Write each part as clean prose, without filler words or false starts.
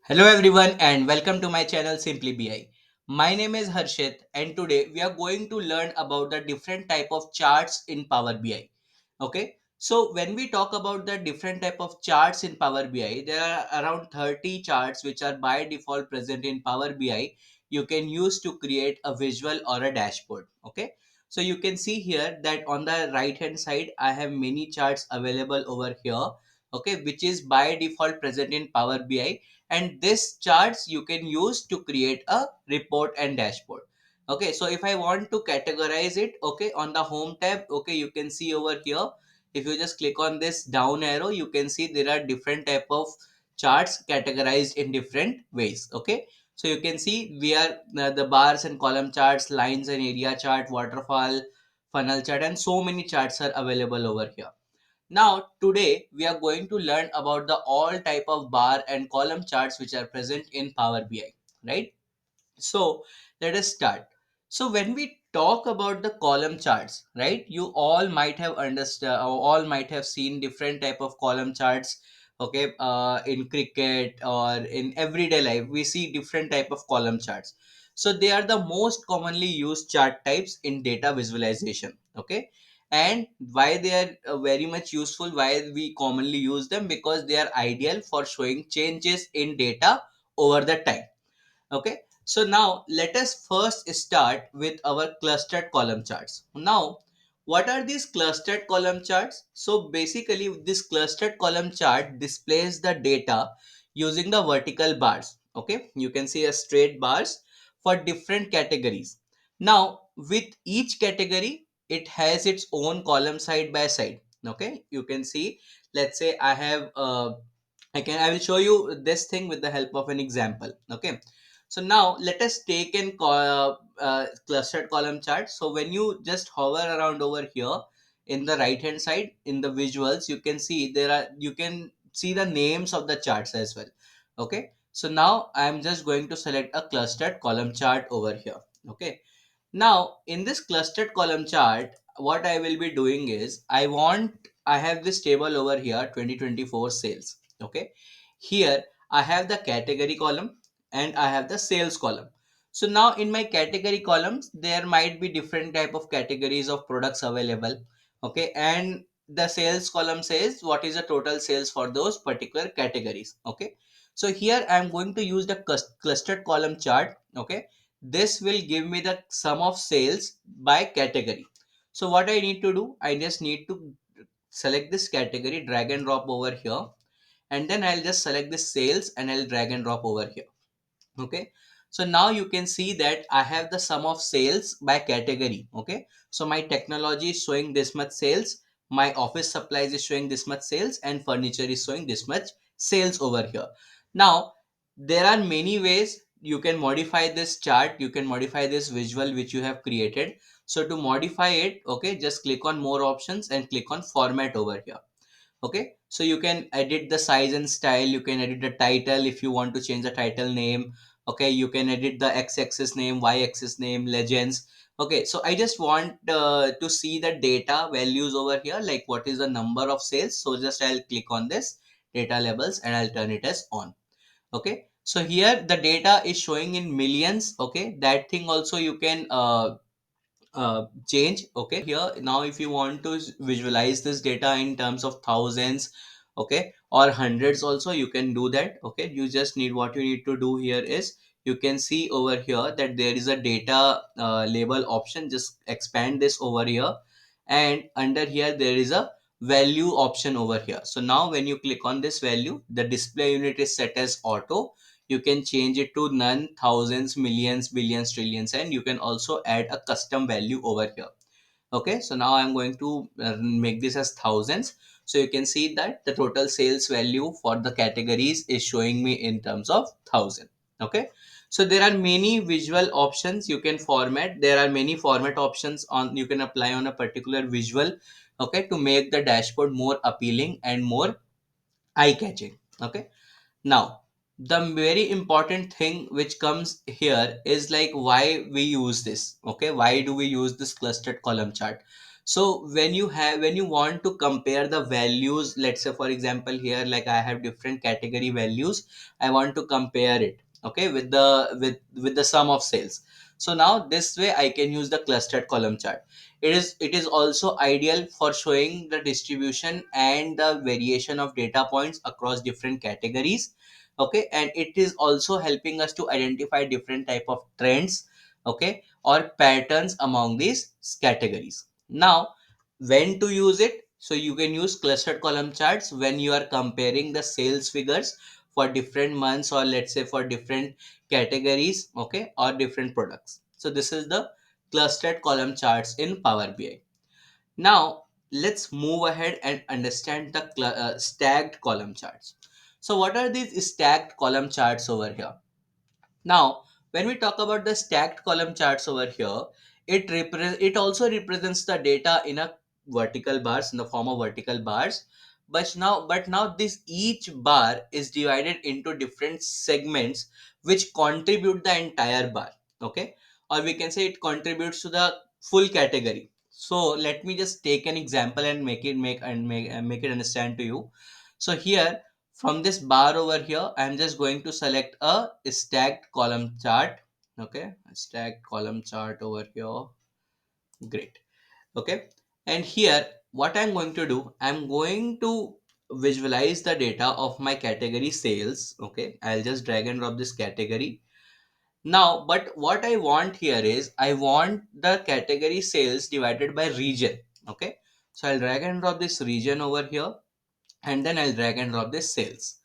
Hello everyone and welcome to my channel Simply BI. My name is Harshit and today we are going to learn about the different type of charts in Power BI. Okay, so when we talk about the different type of charts in Power BI, there are around 30 charts which are by default present in Power BI. You can use to create a visual or a dashboard. Okay, so you can see here that on the right hand side I have many charts available over here. Okay, which is by default present in Power BI, and this charts you can use to create a report and dashboard. Okay, so if I want to categorize it, okay, on the home tab, okay, you can see over here, if you just click on this down arrow, you can see there are different type of charts categorized in different ways. Okay, so you can see we are the bars and column charts, lines and area chart, waterfall, funnel chart, and so many charts are available over here. Now, today we are going to learn about the all type of bar and column charts which are present in Power BI, right? So let us start. So when we talk about the column charts, right? You all might have understood, all might have seen different type of column charts. Okay, in cricket or in everyday life, we see different type of column charts. So they are the most commonly used chart types in data visualization. Okay, and why they are very much useful? Why we commonly use them? Because they are ideal for showing changes in data over the time. Okay, so now let us first start with our clustered column charts. Now, what are these clustered column charts? So basically, this clustered column chart displays the data using the vertical bars. Okay, you can see a straight bars for different categories. Now, with each category, it has its own column side by side. Okay, you can see, let's say I have I will show you this thing with the help of an example. Okay, so now let us take an clustered column chart. So when you just hover around over here in the right hand side in the visuals, you can see you can see the names of the charts as well. Okay, so now I'm just going to select a clustered column chart over here. Okay, now in this clustered column chart, what I will be doing is I have this table over here, 2024 sales. Okay, here I have the category column and I have the sales column. So now in my category columns, there might be different type of categories of products available. Okay, and the sales column says what is the total sales for those particular categories. Okay, so here I am going to use the clustered column chart. Okay, this will give me the sum of sales by category. So what I need to do, I just need to select this category, drag and drop over here, and then I'll just select this sales and I'll drag and drop over here. Okay, so now you can see that I have the sum of sales by category. Okay, so my technology is showing this much sales, my office supplies is showing this much sales, and furniture is showing this much sales over here. Now there are many ways you can modify this chart, you can modify this visual which you have created. So to modify it, okay, just click on more options and click on format over here. Okay, so you can edit the size and style, you can edit the title if you want to change the title name. Okay, you can edit the x-axis name, y-axis name, legends. Okay, so I just want to see the data values over here, like what is the number of sales. So just I'll click on this data labels and I'll turn it as on. Okay, so here the data is showing in millions. Okay, that thing also you can change. Okay, here now if you want to visualize this data in terms of thousands, okay, or hundreds also, you can do that. Okay, you just need, what you need to do here is, you can see over here that there is a data label option. Just expand this over here, and under here there is a value option over here. So now when you click on this value, the display unit is set as auto. You can change it to none, thousands, millions, billions, trillions, and you can also add a custom value over here. Okay, so now I'm going to make this as thousands. So you can see that the total sales value for the categories is showing me in terms of thousand. Okay, so there are many visual options you can format. There are many format options on you can apply on a particular visual. Okay, to make the dashboard more appealing and more eye catching. Okay, now, the very important thing which comes here is like why we use this. Okay, why do we use this clustered column chart? So when you want to compare the values, let's say for example here, like I have different category values, I want to compare it, okay, with the sum of sales. So now this way I can use the clustered column chart. It is also ideal for showing the distribution and the variation of data points across different categories, okay, and it is also helping us to identify different type of trends, okay, or patterns among these categories. Now, when to use it? So you can use clustered column charts when you are comparing the sales figures for different months, or let's say for different categories, okay, or different products. So this is the clustered column charts in Power BI. Now, let's move ahead and understand the stacked column charts. So what are these stacked column charts over here? Now, when we talk about the stacked column charts over here, it also represents the data in a vertical bars, in the form of vertical bars. But now this each bar is divided into different segments which contribute the entire bar. Okay, or we can say it contributes to the full category. So let me just take an example and make it understand to you. So here, from this bar over here, I'm just going to select a stacked column chart. Okay, a stacked column chart over here. Great. Okay, and here what I'm going to do, I'm going to visualize the data of my category sales. Okay, I'll just drag and drop this category. Now, but what I want here is I want the category sales divided by region. Okay, so I'll drag and drop this region over here, and then I'll drag and drop this sales.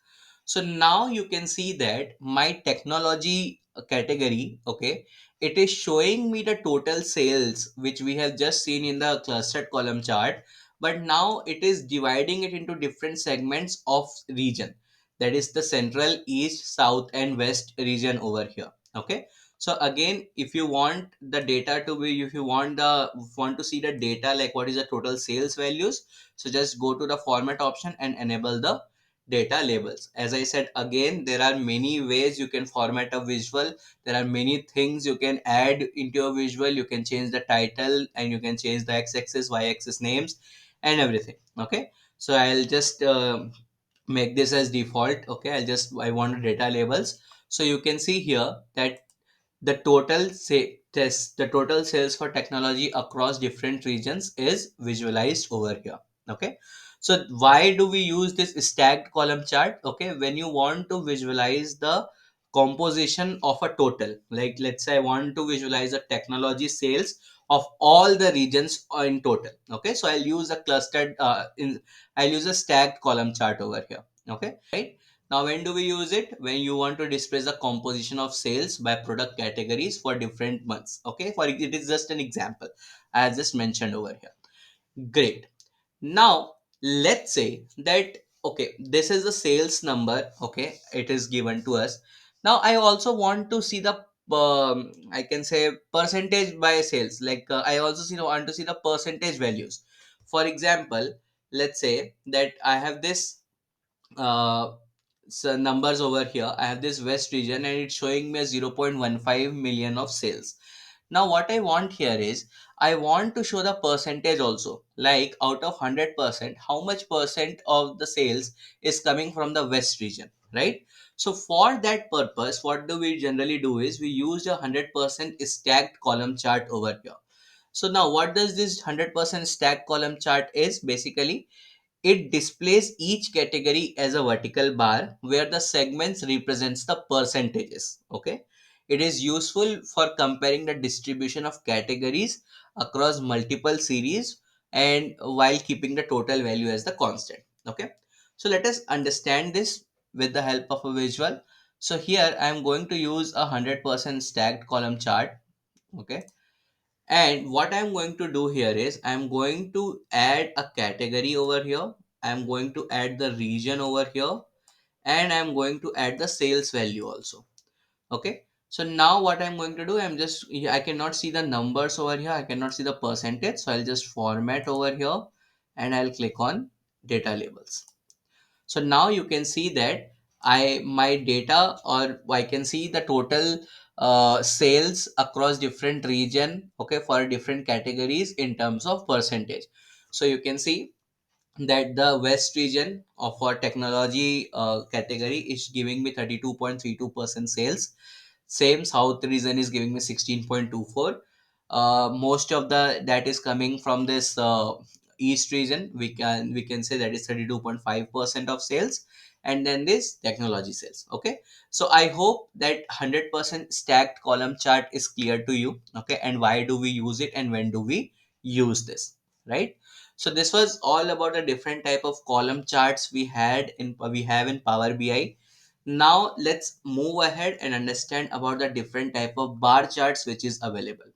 So now you can see that my technology category, okay, it is showing me the total sales which we have just seen in the clustered column chart, but now it is dividing it into different segments of region. That is the central, east, south, and west region over here. Okay. So again, if you want the data to be, if you want to see the data like what is the total sales values, so just go to the format option and enable the data labels. As I said, again, there are many ways you can format a visual. There are many things you can add into a visual. You can change the title, and you can change the x-axis, y-axis names, and everything. Okay, so I'll just make this as default. Okay, I want data labels. So you can see here that the total sales for technology across different regions is visualized over here. Okay, so why do we use this stacked column chart? Okay, when you want to visualize the composition of a total, like let's say I want to visualize the technology sales of all the regions in total. Okay, so I'll use a stacked column chart over here. Okay, right. Now, when do we use it? When you want to display the composition of sales by product categories for different months. Okay, for it is just an example I just mentioned over here. Great. Now, let's say that, okay, this is the sales number. Okay, it is given to us. Now, I also want to see the I can say percentage by sales. Like I also want to see the percentage values. For example, let's say that I have this uh, so numbers over here. I have this west region and it's showing me a 0.15 million of sales. Now what I want here is I want to show the percentage also, like out of 100%, how much percent of the sales is coming from the west region, right? So for that purpose, what do we generally do is we use a 100% stacked column chart over here. So now what does this 100% stacked column chart is? Basically, it displays each category as a vertical bar where the segments represents the percentages. Okay. It is useful for comparing the distribution of categories across multiple series and while keeping the total value as the constant. Okay. So let us understand this with the help of a visual. So here I am going to use a 100% stacked column chart. Okay, and what I'm going to do here is I'm going to add a category over here. I'm going to add the region over here, and I'm going to add the sales value also. Okay. So now what I'm going to do, I cannot see the numbers over here. I cannot see the percentage. So I'll just format over here and I'll click on data labels. So now you can see that my data, or I can see the total sales across different region, okay, for different categories in terms of percentage. So you can see that the west region of our technology category is giving me 32.32% sales. Same south region is giving me 16.24. Most of the that is coming from this east region. We can say that is 32.5% of sales, and then this technology sales. Okay, so I hope that 100% stacked column chart is clear to you. Okay, and why do we use it and when do we use this, right? So this was all about the different type of column charts we have in Power BI. Now let's move ahead and understand about the different type of bar charts which is available.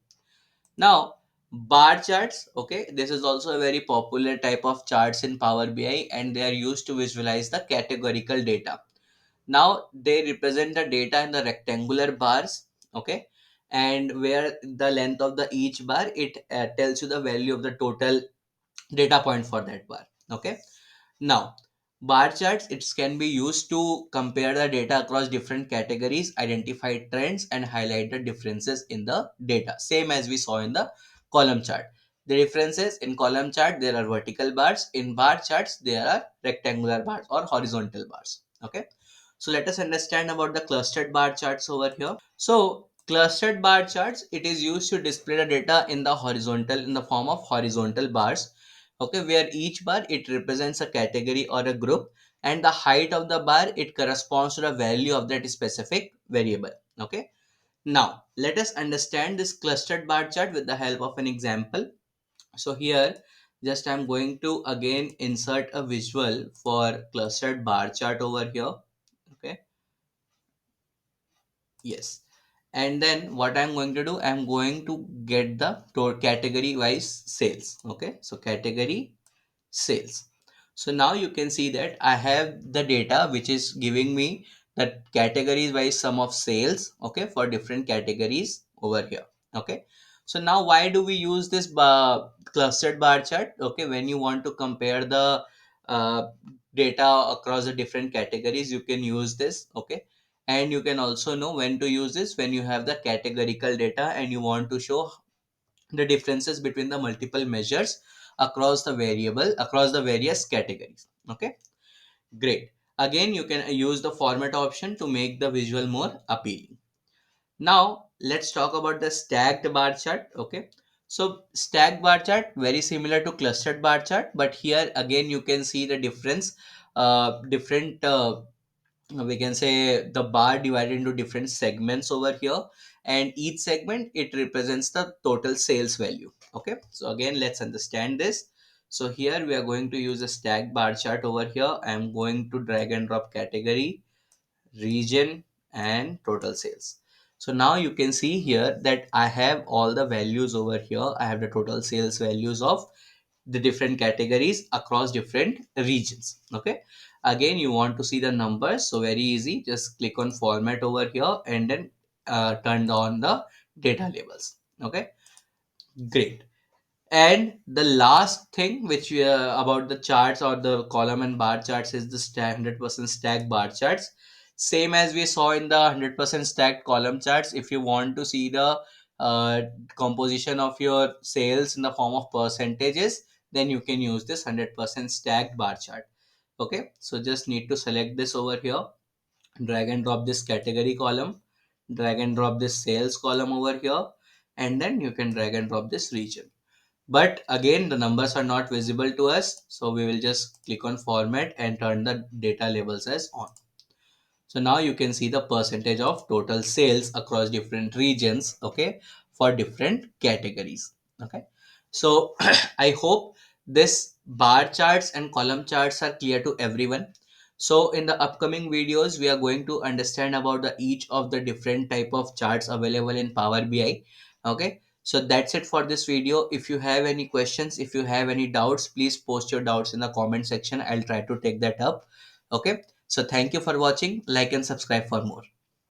Now bar charts, okay, this is also a very popular type of charts in Power BI, and they are used to visualize the categorical data. Now they represent the data in the rectangular bars, okay, and where the length of the each bar, it tells you the value of the total data point for that bar. Okay, now bar charts, it can be used to compare the data across different categories, identify trends, and highlight the differences in the data, same as we saw in the column chart. The differences in column chart, there are vertical bars. In bar charts, there are rectangular bars or horizontal bars. Okay, so let us understand about the clustered bar charts over here. So clustered bar charts, it is used to display the data in the horizontal, in the form of horizontal bars, okay, where each bar, it represents a category or a group, and the height of the bar, it corresponds to the value of that specific variable. Okay, now let us understand this clustered bar chart with the help of an example. So here, just I'm going to again insert a visual for clustered bar chart over here. Okay, yes, and then what I'm going to do, I'm going to get the category wise sales. Okay, so category sales. So now you can see that I have the data which is giving me the categories wise sum of sales, okay, for different categories over here. Okay, so now why do we use this clustered bar chart? Okay, when you want to compare the uh, data across the different categories, you can use this. Okay, and you can also know when to use this when you have the categorical data and you want to show the differences between the multiple measures across the various categories. Okay, great. Again, you can use the format option to make the visual more appealing. Now let's talk about the stacked bar chart. Okay, so stacked bar chart, very similar to clustered bar chart, but here again you can see the different we can say the bar divided into different segments over here, and each segment, it represents the total sales value. Okay, so again let's understand this. So here we are going to use a stack bar chart. Over here I am going to drag and drop category, region, and total sales. So now you can see here that I have all the values over here. I have the total sales values of the different categories across different regions. Okay, again you want to see the numbers, so very easy, just click on format over here and then turn on the data labels. Okay, great. And the last thing which we about the charts or the column and bar charts is the 100% stack bar charts. Same as we saw in the 100% stacked column charts. If you want to see the uh, composition of your sales in the form of percentages, then you can use this 100% stacked bar chart. Okay, so just need to select this over here, drag and drop this category column, drag and drop this sales column over here, and then you can drag and drop this region. But again, the numbers are not visible to us, so we will just click on format and turn the data labels as on. So now you can see the percentage of total sales across different regions, okay, for different categories. Okay, so I hope this bar charts and column charts are clear to everyone. So in the upcoming videos, we are going to understand about the each of the different type of charts available in Power BI. Okay, so that's it for this video. If you have any questions, if you have any doubts, please post your doubts in the comment section. I'll try to take that up. Okay, so thank you for watching. Like and subscribe for more.